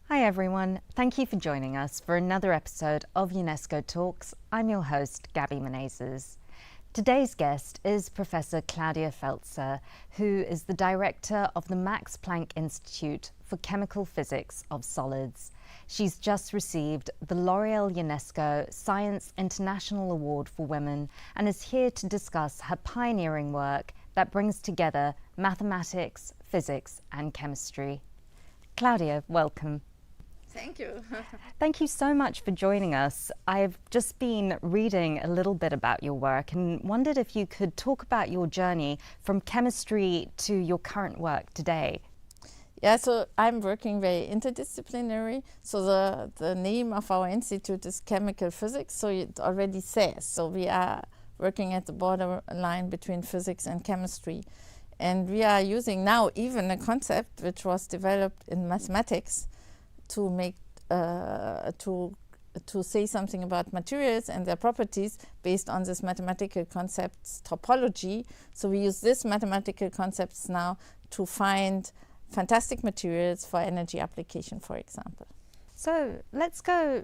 Hi everyone, thank you for joining us for another episode of UNESCO Talks. I'm your host, Gabby Menezes. Today's guest is Professor Claudia Felser, who is the director of the Max Planck Institute for Chemical Physics of Solids. She's just received the L'Oréal UNESCO Science International Award for Women and is here to discuss her pioneering work that brings together mathematics, physics and chemistry. Claudia, welcome. Thank you. Thank you so much for joining us. I've just been reading a little bit about your work and wondered if you could talk about your journey from chemistry to your current work today. Yeah, so I'm working very interdisciplinary. So the name of our institute is Chemical Physics, so it already says. So we are working at the borderline between physics and chemistry. And we are using now even a concept which was developed in mathematics to make to say something about materials and their properties based on this mathematical concepts topology. So we use these mathematical concepts now to find fantastic materials for energy application, for example. So let's go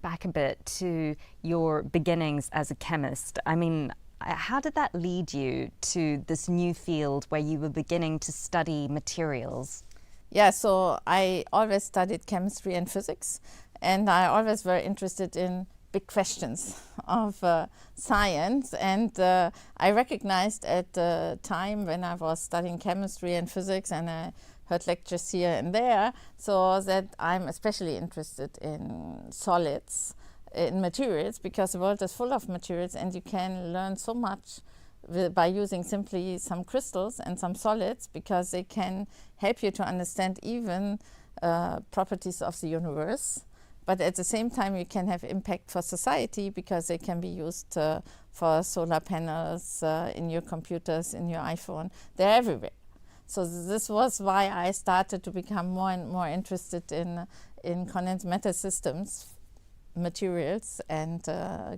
back a bit to your beginnings as a chemist. I mean, how did that lead you to this new field where you were beginning to study materials? Yeah, so I always studied chemistry and physics, and I always were interested in big questions of science. And I recognized at the time when I was studying chemistry and physics, and I heard lectures here and there, so that I'm especially interested in solids, in materials, because the world is full of materials, and you can learn so much by using simply some crystals and some solids, because they can help you to understand even properties of the universe. But at the same time, you can have impact for society, because they can be used for solar panels in your computers, in your iPhone. They're everywhere. So this was why I started to become more and more interested in condensed matter systems, materials and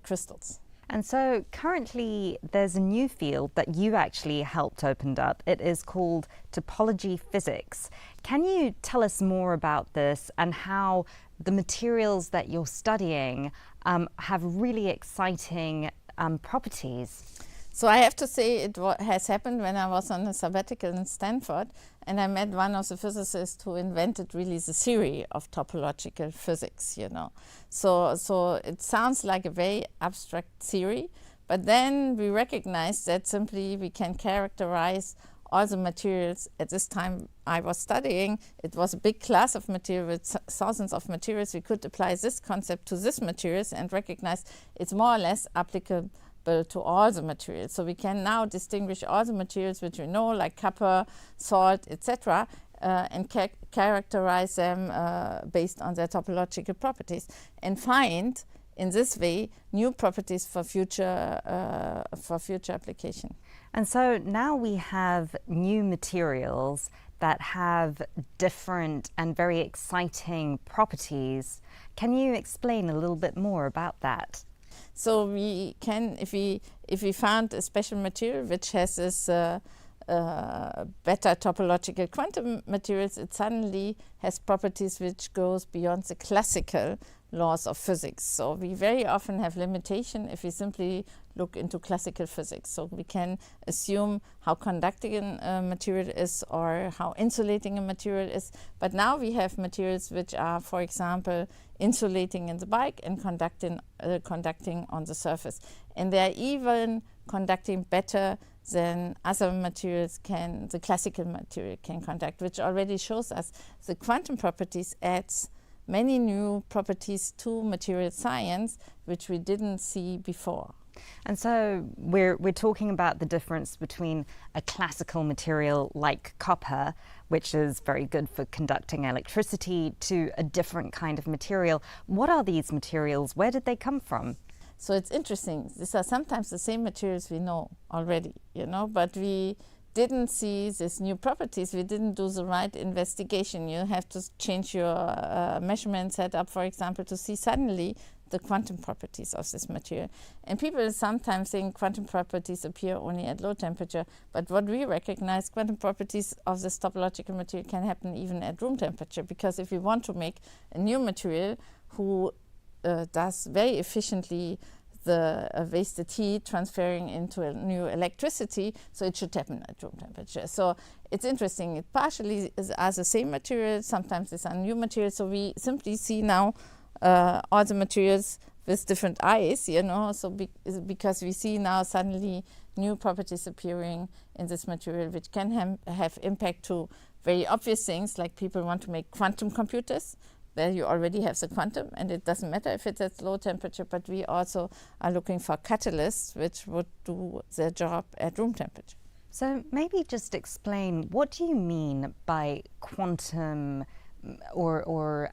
crystals. And so currently there's a new field that you actually helped open up. It is called topology physics. Can you tell us more about this and how the materials that you're studying have really exciting properties? So I have to say it has happened when I was on a sabbatical in Stanford, and I met one of the physicists who invented really the theory of topological physics, you know. So it sounds like a very abstract theory, but then we recognized that simply we can characterize all the materials. At this time I was studying, it was a big class of material with thousands of materials. We could apply this concept to this materials and recognize it's more or less applicable to all the materials. So we can now distinguish all the materials which we know, like copper, salt, etc., and characterize them based on their topological properties, and find in this way new properties for future application. And so now we have new materials that have different and very exciting properties. Can you explain a little bit more about that? So we can, if we found a special material which has this better topological quantum materials, it suddenly has properties which goes beyond the classical laws of physics. So we very often have limitation if we simply look into classical physics. So we can assume how conducting a material is or how insulating a material is. But now we have materials which are, for example, insulating in the bulk and conducting on the surface. And they are even conducting better than other materials the classical material can conduct, which already shows us the quantum properties adds many new properties to material science which we didn't see before. And so we're talking about the difference between a classical material like copper, which is very good for conducting electricity, to a different kind of material. What are these materials? Where did they come from? So it's interesting. These are sometimes the same materials we know already, you know, but we didn't see these new properties. We didn't do the right investigation. You have to change your measurement setup, for example, to see suddenly the quantum properties of this material. And people sometimes think quantum properties appear only at low temperature, but what we recognize, quantum properties of this topological material can happen even at room temperature, because if we want to make a new material who does very efficiently the wasted heat transferring into a new electricity, so it should happen at room temperature. So it's interesting. It partially is as the same material, sometimes it's a new material. So we simply see now all the materials with different eyes, you know, so because we see now suddenly new properties appearing in this material which can have impact to very obvious things, like people want to make quantum computers. There you already have the quantum, and it doesn't matter if it's at low temperature, but we also are looking for catalysts which would do their job at room temperature. So maybe just explain, what do you mean by quantum or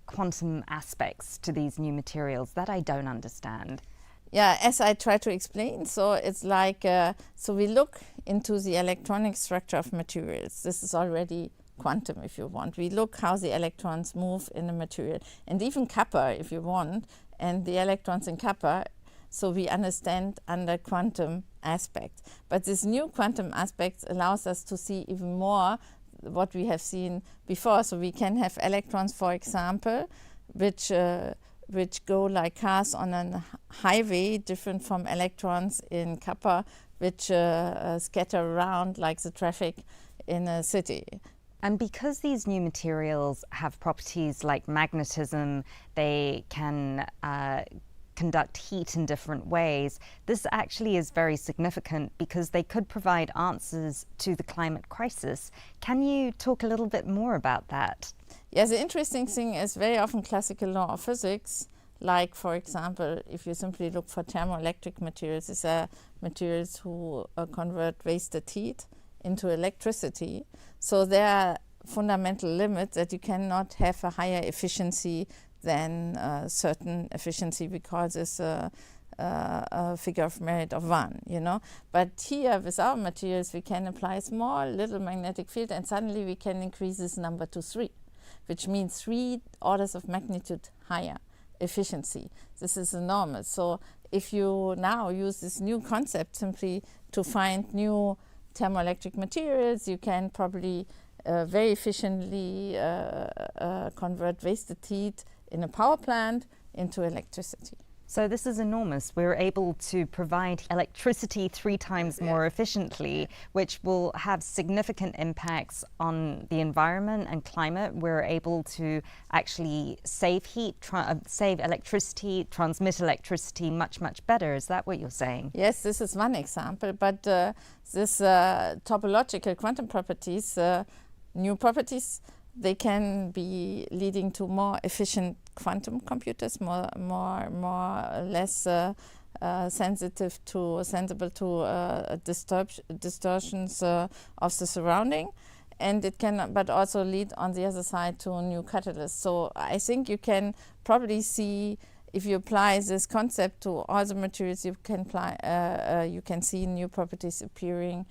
quantum aspects to these new materials that I don't understand? Yeah, as I try to explain, so it's like, so we look into the electronic structure of materials. This is already quantum, if you want. We look how the electrons move in a material, and even kappa, if you want, and the electrons in kappa, so we understand under quantum aspects. But this new quantum aspect allows us to see even more what we have seen before. So we can have electrons, for example, which go like cars on a highway, different from electrons in kappa, which scatter around like the traffic in a city. And because these new materials have properties like magnetism, they can conduct heat in different ways, this actually is very significant because they could provide answers to the climate crisis. Can you talk a little bit more about that? Yeah, the interesting thing is very often classical law of physics, like, for example, if you simply look for thermoelectric materials, these are materials who convert wasted heat into electricity. So there are fundamental limits that you cannot have a higher efficiency than a certain efficiency, because it's a figure of merit of 1, you know. But here with our materials we can apply a small little magnetic field, and suddenly we can increase this number to 3, which means 3 orders of magnitude higher efficiency. This is enormous. So if you now use this new concept simply to find new thermoelectric materials, you can probably very efficiently convert wasted heat in a power plant into electricity. So this is enormous. We're able to provide electricity 3 times more efficiently, which will have significant impacts on the environment and climate. We're able to actually save heat, save electricity, transmit electricity much, much better. Is that what you're saying? Yes, this is one example, but this topological quantum properties, new properties, they can be leading to more efficient quantum computers, more less sensible to distortions of the surrounding, and it can, but also lead on the other side to new catalysts. So I think you can probably see, if you apply this concept to all the materials, you can apply, you can see new properties appearing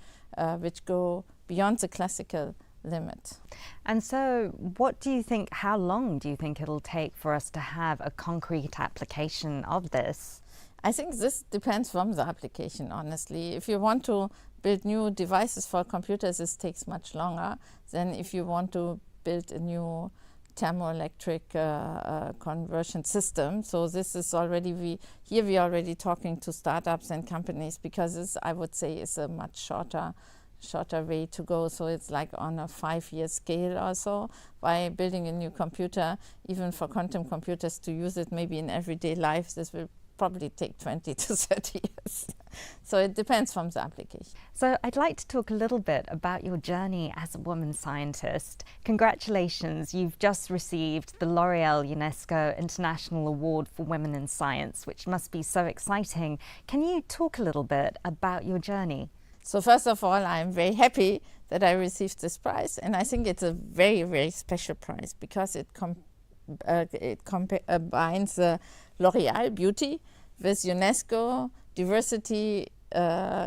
which go beyond the classical limit. And so what do you think, how long do you think it'll take for us to have a concrete application of this? I think this depends from the application, honestly. If you want to build new devices for computers, this takes much longer than if you want to build a new thermoelectric conversion system. So this is already, we are already talking to startups and companies, because this, I would say, is a much shorter way to go. So it's like on a 5-year scale or so. By building a new computer, even for quantum computers to use it maybe in everyday life, this will probably take 20 to 30 years. So it depends from the application. So I'd like to talk a little bit about your journey as a woman scientist. Congratulations, you've just received the L'Oréal UNESCO International Award for Women in Science, which must be so exciting. Can you talk a little bit about your journey? So first of all, I'm very happy that I received this prize, and I think it's a very, very special prize, because it combines L'Oréal beauty with UNESCO, diversity,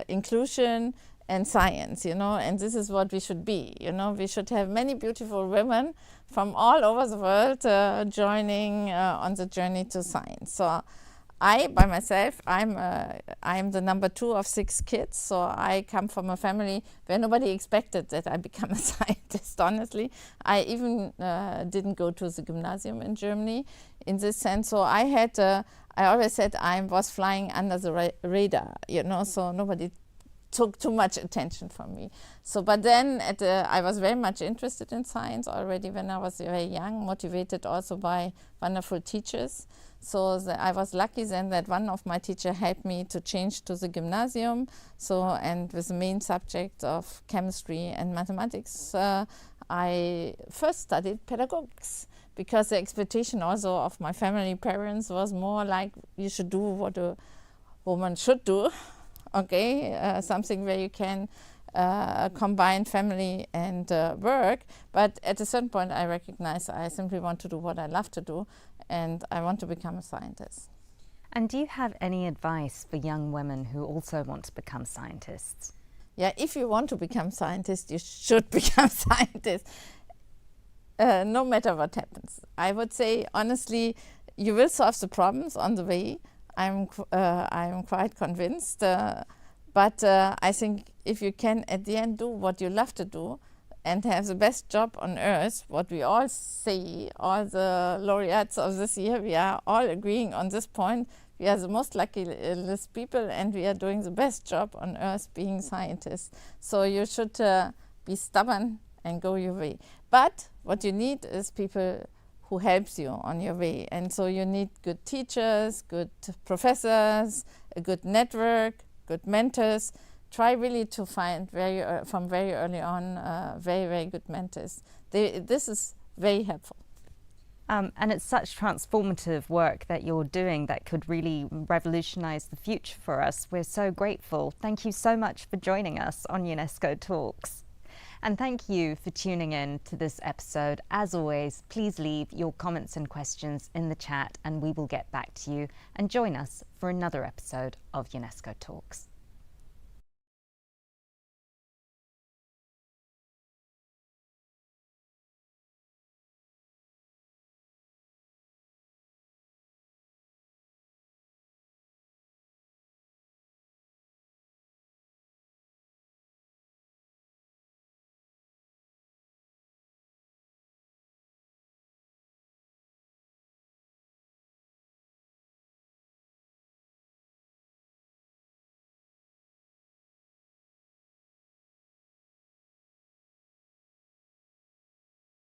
inclusion, and science, and this is what we should be. We should have many beautiful women from all over the world joining on the journey to science. So I, by myself, I'm the number 2 of 6 kids. So I come from a family where nobody expected that I become a scientist, honestly. I even didn't go to the gymnasium in Germany in this sense. So I always said I was flying under the radar, so nobody took too much attention from me. So, but then I was very much interested in science already when I was very young, motivated also by wonderful teachers. So I was lucky then that one of my teachers helped me to change to the gymnasium. So, and with the main subject of chemistry and mathematics, I first studied pedagogics, because the expectation also of my family parents was more like you should do what a woman should do. Okay, something where you can combine family and work. But at a certain point, I recognize I simply want to do what I love to do, and I want to become a scientist. And do you have any advice for young women who also want to become scientists? Yeah, if you want to become scientist, you should become scientist, no matter what happens. I would say, honestly, you will solve the problems on the way. I'm quite convinced, but I think if you can at the end do what you love to do and have the best job on earth, what we all say, all the laureates of this year, we are all agreeing on this point. We are the most luckiest people, and we are doing the best job on earth being scientists. So you should be stubborn and go your way. But what you need is people who helps you on your way. And so you need good teachers, good professors, a good network, good mentors. Try really to find from very early on very, very good mentors. This is very helpful. And it's such transformative work that you're doing that could really revolutionize the future for us. We're so grateful. Thank you so much for joining us on UNESCO Talks. And thank you for tuning in to this episode. As always, please leave your comments and questions in the chat and we will get back to you, and join us for another episode of UNESCO Talks.